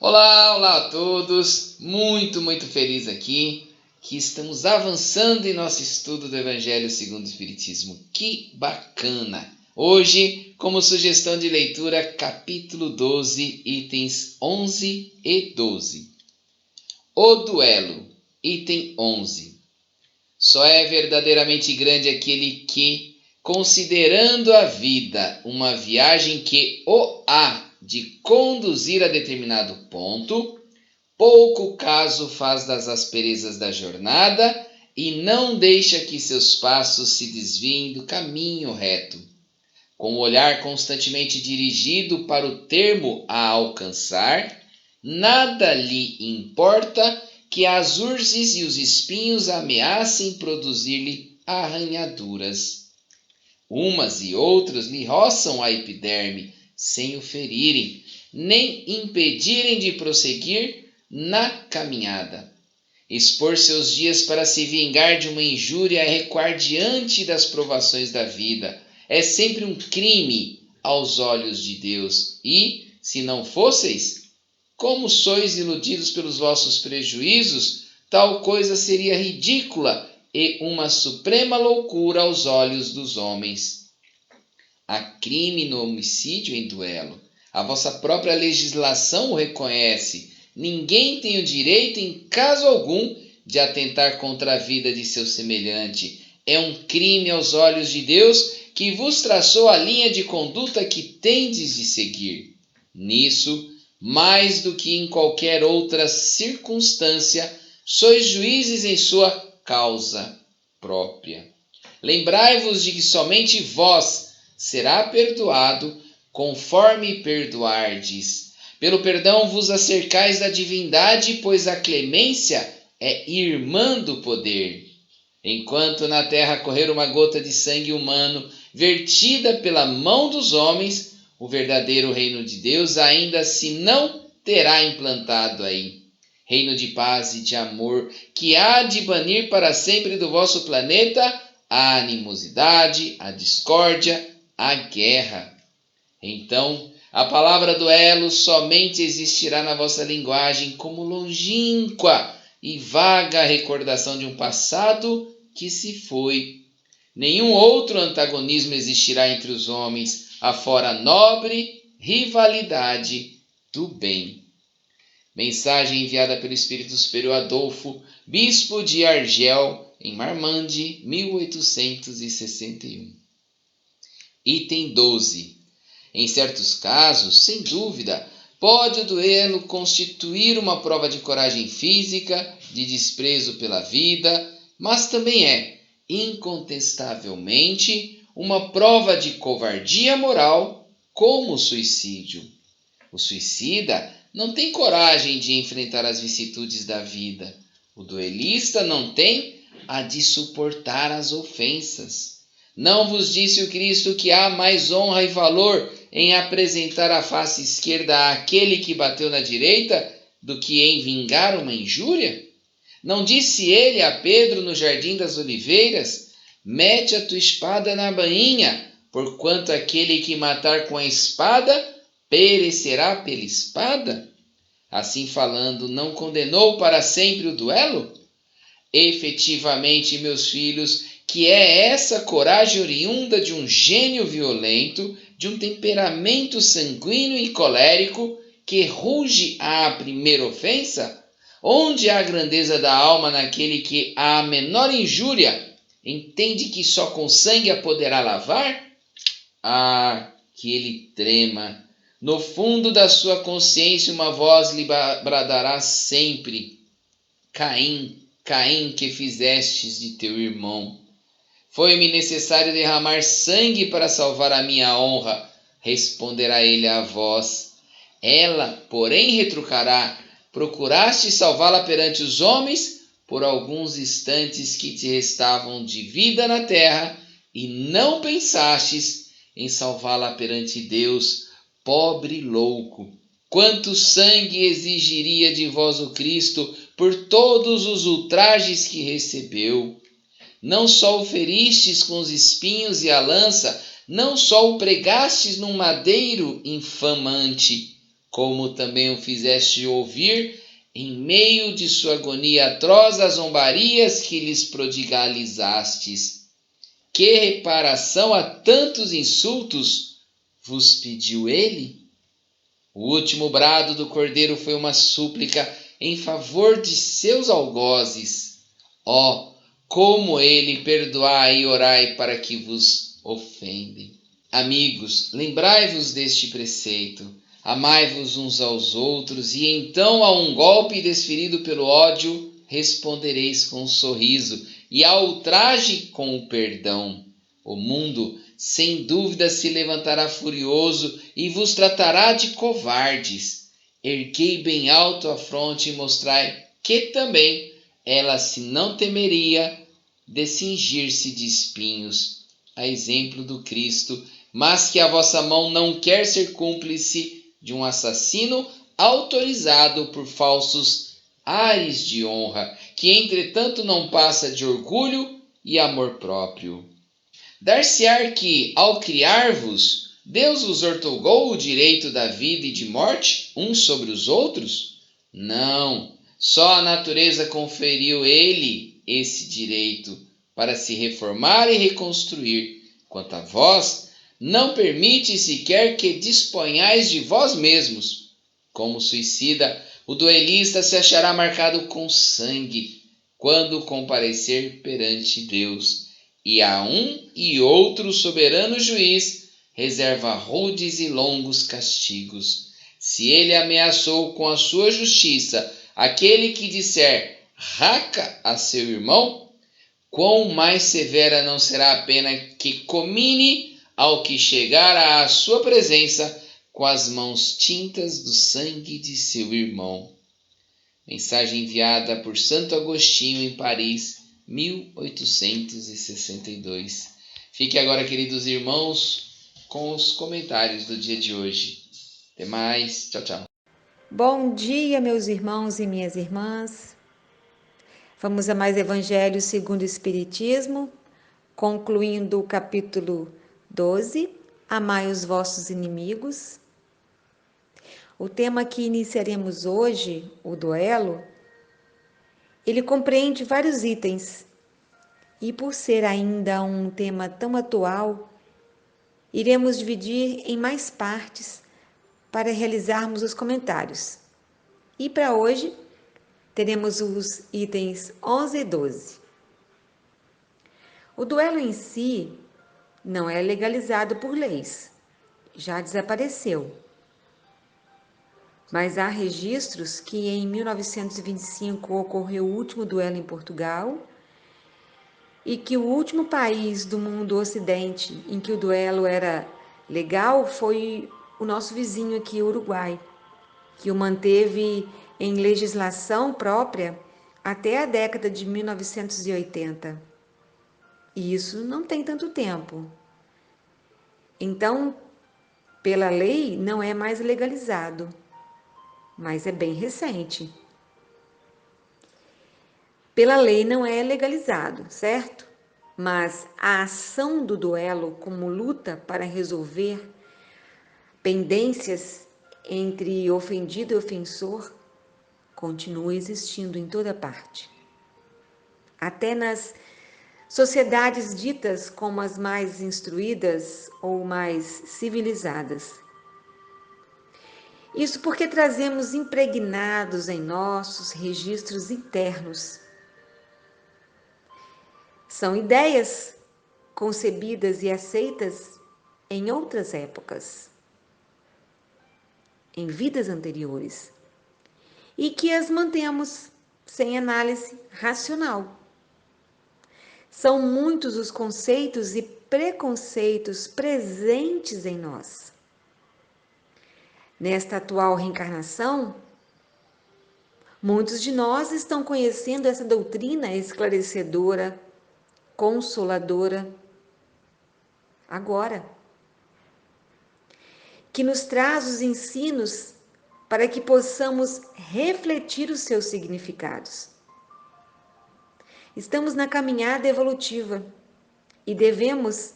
Olá, olá a todos. Muito feliz aqui que estamos avançando em nosso estudo do Evangelho segundo o Espiritismo. Que bacana! Hoje, como sugestão de leitura, capítulo 12, itens 11 e 12. O duelo, item 11. Só é verdadeiramente grande aquele que, considerando a vida uma viagem que o há de conduzir a determinado ponto, pouco caso faz das asperezas da jornada e não deixa que seus passos se desviem do caminho reto. Com o olhar constantemente dirigido para o termo a alcançar, nada lhe importa que as urzes e os espinhos ameacem produzir-lhe arranhaduras. Umas e outras lhe roçam a epiderme, sem o ferirem, nem impedirem de prosseguir na caminhada. Expor seus dias para se vingar de uma injúria é recuar diante das provações da vida. É sempre um crime aos olhos de Deus. E, se não fosseis, como sois iludidos pelos vossos prejuízos, tal coisa seria ridícula e uma suprema loucura aos olhos dos homens. Há crime no homicídio em duelo. A vossa própria legislação o reconhece. Ninguém tem o direito, em caso algum, de atentar contra a vida de seu semelhante. É um crime aos olhos de Deus, que vos traçou a linha de conduta que tendes de seguir. Nisso, mais do que em qualquer outra circunstância, sois juízes em sua causa própria. Lembrai-vos de que somente vós será perdoado conforme perdoardes. Pelo perdão vos acercais da divindade, pois a clemência é irmã do poder. Enquanto na terra correr uma gota de sangue humano vertida pela mão dos homens, o verdadeiro reino de Deus ainda se não terá implantado aí. Reino de paz e de amor que há de banir para sempre do vosso planeta a animosidade, a discórdia, a guerra. Então, a palavra duelo somente existirá na vossa linguagem como longínqua e vaga recordação de um passado que se foi. Nenhum outro antagonismo existirá entre os homens, afora a nobre rivalidade do bem. Mensagem enviada pelo Espírito Superior Adolfo, bispo de Argel, em Marmande, 1861. Item 12. Em certos casos, sem dúvida, pode o duelo constituir uma prova de coragem física, de desprezo pela vida, mas também é, incontestavelmente, uma prova de covardia moral, como o suicídio. O suicida não tem coragem de enfrentar as vicissitudes da vida. O duelista não tem a de suportar as ofensas. Não vos disse o Cristo que há mais honra e valor em apresentar a face esquerda àquele que bateu na direita do que em vingar uma injúria? Não disse ele a Pedro no Jardim das Oliveiras: mete a tua espada na bainha, porquanto aquele que matar com a espada perecerá pela espada? Assim falando, não condenou para sempre o duelo? Efetivamente, meus filhos, que é essa coragem oriunda de um gênio violento, de um temperamento sanguíneo e colérico, que ruge à primeira ofensa? Onde há a grandeza da alma naquele que, à menor injúria, entende que só com sangue a poderá lavar? Ah, que ele trema! No fundo da sua consciência uma voz lhe bradará sempre: Caim, Caim, que fizestes de teu irmão? Foi-me necessário derramar sangue para salvar a minha honra, responderá ele à voz. Ela, porém, retrucará: procuraste salvá-la perante os homens por alguns instantes que te restavam de vida na terra e não pensastes em salvá-la perante Deus, pobre louco. Quanto sangue exigiria de vós o Cristo por todos os ultrajes que recebeu? Não só o feristes com os espinhos e a lança, não só o pregastes num madeiro infamante, como também o fizeste ouvir, em meio de sua agonia atroz, as zombarias que lhes prodigalizastes. Que reparação a tantos insultos vos pediu ele? O último brado do cordeiro foi uma súplica em favor de seus algozes. Ó, como ele perdoai e orai para que vos ofendem. Amigos, lembrai-vos deste preceito. Amai-vos uns aos outros, e então a um golpe desferido pelo ódio respondereis com um sorriso, e ao ultraje com o perdão. O mundo, sem dúvida, se levantará furioso e vos tratará de covardes. Erguei bem alto a fronte e mostrai que também ela se não temeria de cingir-se de espinhos, a exemplo do Cristo, mas que a vossa mão não quer ser cúmplice de um assassino autorizado por falsos ares de honra, que entretanto não passa de orgulho e amor próprio. Dar-se-á que, ao criar-vos, Deus vos outorgou o direito da vida e de morte uns sobre os outros? Não, só a natureza conferiu ele esse direito para se reformar e reconstruir. Quanto a vós, não permite sequer que disponhais de vós mesmos. Como suicida, o duelista se achará marcado com sangue quando comparecer perante Deus. E a um e outro soberano juiz reserva rudes e longos castigos. Se ele ameaçou com a sua justiça aquele que disser raca a seu irmão, quão mais severa não será a pena que comine ao que chegar à sua presença com as mãos tintas do sangue de seu irmão. Mensagem enviada por Santo Agostinho em Paris, 1862. Fique agora, queridos irmãos, com os comentários do dia de hoje. Até mais. Tchau, tchau. Bom dia, meus irmãos e minhas irmãs. Vamos a mais Evangelho segundo o Espiritismo, concluindo o capítulo 12, Amai os vossos inimigos. O tema que iniciaremos hoje, o duelo, ele compreende vários itens e, por ser ainda um tema tão atual, iremos dividir em mais partes para realizarmos os comentários. E para hoje, teremos os itens 11 e 12. O duelo em si não é legalizado por leis, já desapareceu. Mas há registros que em 1925 ocorreu o último duelo em Portugal e que o último país do mundo ocidente em que o duelo era legal foi o nosso vizinho aqui, o Uruguai, que o manteve em legislação própria até a década de 1980. E isso não tem tanto tempo. Então, pela lei, não é mais legalizado, mas é bem recente. Pela lei não é legalizado, certo? Mas a ação do duelo como luta para resolver pendências entre ofendido e ofensor continua existindo em toda parte. Até nas sociedades ditas como as mais instruídas ou mais civilizadas. Isso porque trazemos impregnados em nossos registros internos. São ideias concebidas e aceitas em outras épocas, em vidas anteriores, e que as mantemos sem análise racional. São muitos os conceitos e preconceitos presentes em nós. Nesta atual reencarnação, muitos de nós estão conhecendo essa doutrina esclarecedora, consoladora, agora, que nos traz os ensinos para que possamos refletir os seus significados. Estamos na caminhada evolutiva e devemos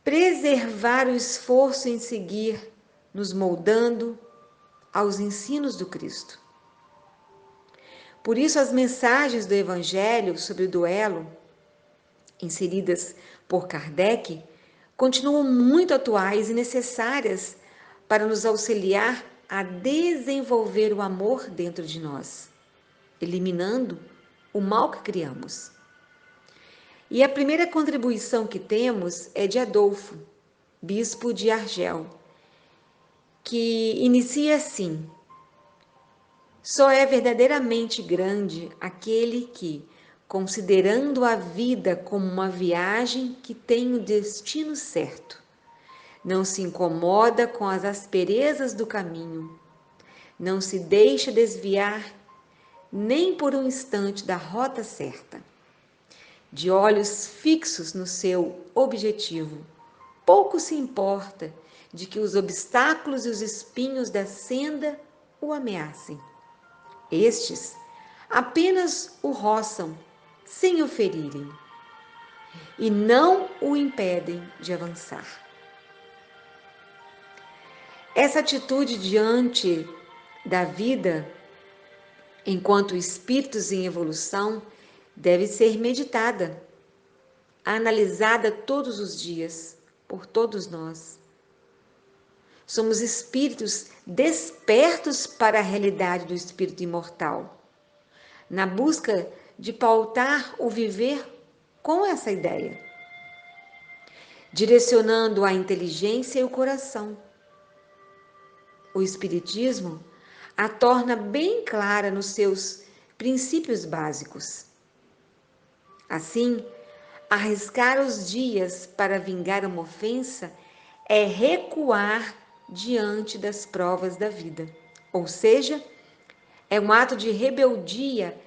preservar o esforço em seguir nos moldando aos ensinos do Cristo. Por isso, as mensagens do Evangelho sobre o duelo, inseridas por Kardec, continuam muito atuais e necessárias para nos auxiliar a desenvolver o amor dentro de nós, eliminando o mal que criamos. E a primeira contribuição que temos é de Adolfo, bispo de Argel, que inicia assim: só é verdadeiramente grande aquele que, considerando a vida como uma viagem que tem o destino certo, não se incomoda com as asperezas do caminho, não se deixa desviar nem por um instante da rota certa. De olhos fixos no seu objetivo, pouco se importa de que os obstáculos e os espinhos da senda o ameacem. Estes apenas o roçam sem o ferirem e não o impedem de avançar. Essa atitude diante da vida, enquanto espíritos em evolução, deve ser meditada, analisada todos os dias por todos nós. Somos espíritos despertos para a realidade do espírito imortal, na busca de pautar o viver com essa ideia, direcionando a inteligência e o coração. O Espiritismo a torna bem clara nos seus princípios básicos. Assim, arriscar os dias para vingar uma ofensa é recuar diante das provas da vida, ou seja, é um ato de rebeldia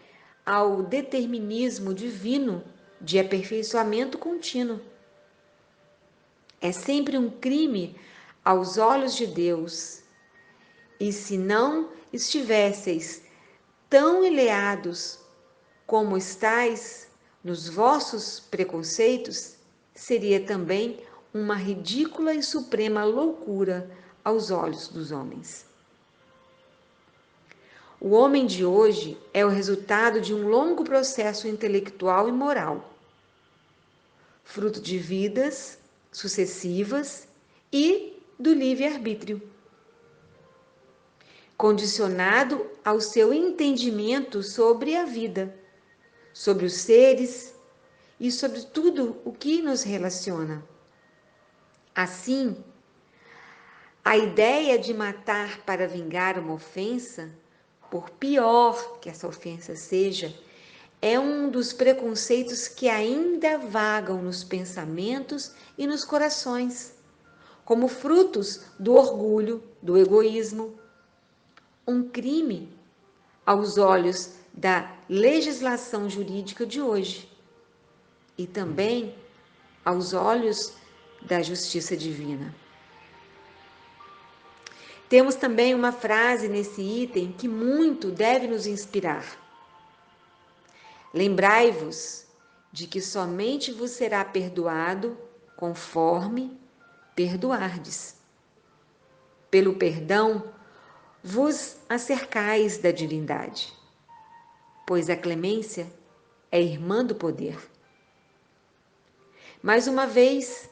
ao determinismo divino de aperfeiçoamento contínuo. É sempre um crime aos olhos de Deus, e se não estivesseis tão ilhados como estáis nos vossos preconceitos, seria também uma ridícula e suprema loucura aos olhos dos homens. O homem de hoje é o resultado de um longo processo intelectual e moral, fruto de vidas sucessivas e do livre-arbítrio, condicionado ao seu entendimento sobre a vida, sobre os seres e sobre tudo o que nos relaciona. Assim, a ideia de matar para vingar uma ofensa, por pior que essa ofensa seja, é um dos preconceitos que ainda vagam nos pensamentos e nos corações, como frutos do orgulho, do egoísmo. Um crime aos olhos da legislação jurídica de hoje e também aos olhos da justiça divina. Temos também uma frase nesse item que muito deve nos inspirar. Lembrai-vos de que somente vos será perdoado conforme perdoardes. Pelo perdão vos acercais da divindade, pois a clemência é irmã do poder. Mais uma vez,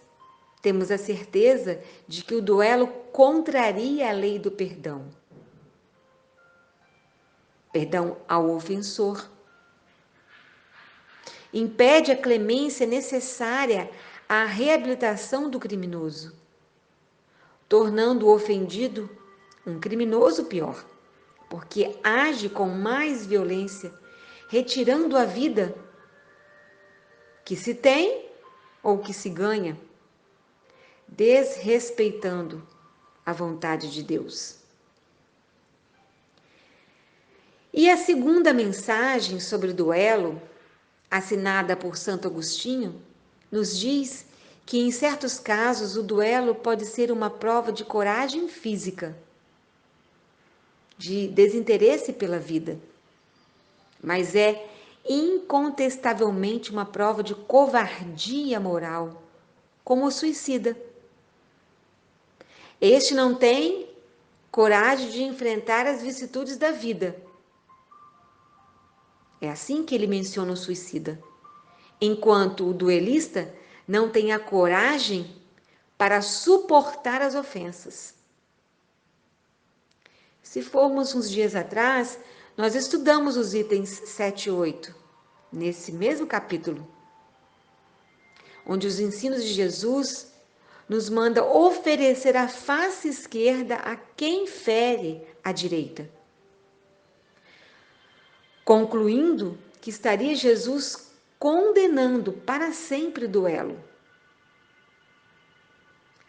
temos a certeza de que o duelo contraria a lei do perdão. Perdão ao ofensor. Impede a clemência necessária à reabilitação do criminoso, tornando o ofendido um criminoso pior, porque age com mais violência, retirando a vida que se tem ou que se ganha, desrespeitando a vontade de Deus. E a segunda mensagem sobre o duelo, assinada por Santo Agostinho, nos diz que em certos casos o duelo pode ser uma prova de coragem física, de desinteresse pela vida, mas é incontestavelmente uma prova de covardia moral, como o suicida. Este não tem coragem de enfrentar as vicissitudes da vida. É assim que ele menciona o suicida. Enquanto o duelista não tem a coragem para suportar as ofensas. Se formos uns dias atrás, nós estudamos os itens 7 e 8, nesse mesmo capítulo, onde os ensinos de Jesus nos manda oferecer a face esquerda a quem fere a direita. Concluindo que estaria Jesus condenando para sempre o duelo.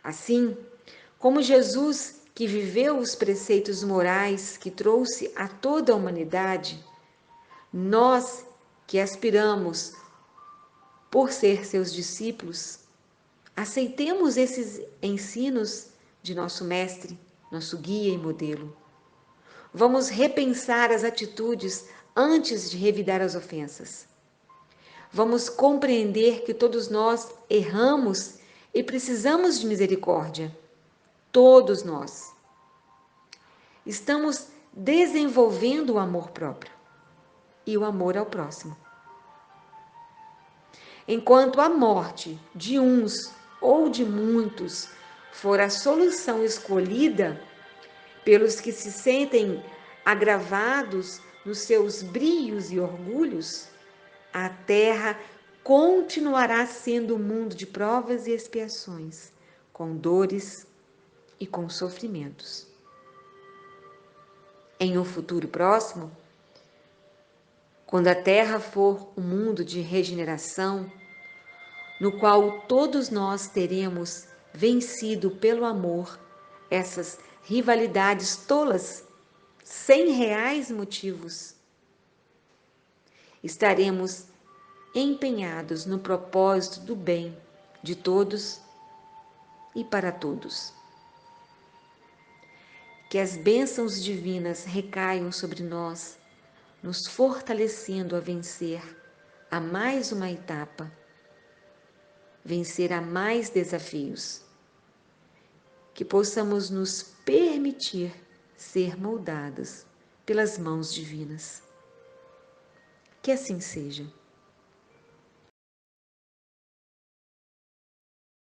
Assim, como Jesus, que viveu os preceitos morais que trouxe a toda a humanidade, nós que aspiramos por ser seus discípulos, aceitemos esses ensinos de nosso mestre, nosso guia e modelo. Vamos repensar as atitudes antes de revidar as ofensas. Vamos compreender que todos nós erramos e precisamos de misericórdia. Todos nós. Estamos desenvolvendo o amor próprio e o amor ao próximo. Enquanto a morte de uns ou de muitos for a solução escolhida pelos que se sentem agravados nos seus brios e orgulhos, a terra continuará sendo um mundo de provas e expiações, com dores e com sofrimentos. Em um futuro próximo, quando a terra for um mundo de regeneração, no qual todos nós teremos vencido pelo amor essas rivalidades tolas, sem reais motivos, estaremos empenhados no propósito do bem de todos e para todos. Que as bênçãos divinas recaiam sobre nós, nos fortalecendo a vencer a mais uma etapa, vencer a mais desafios. Que possamos nos permitir ser moldados pelas mãos divinas. Que assim seja.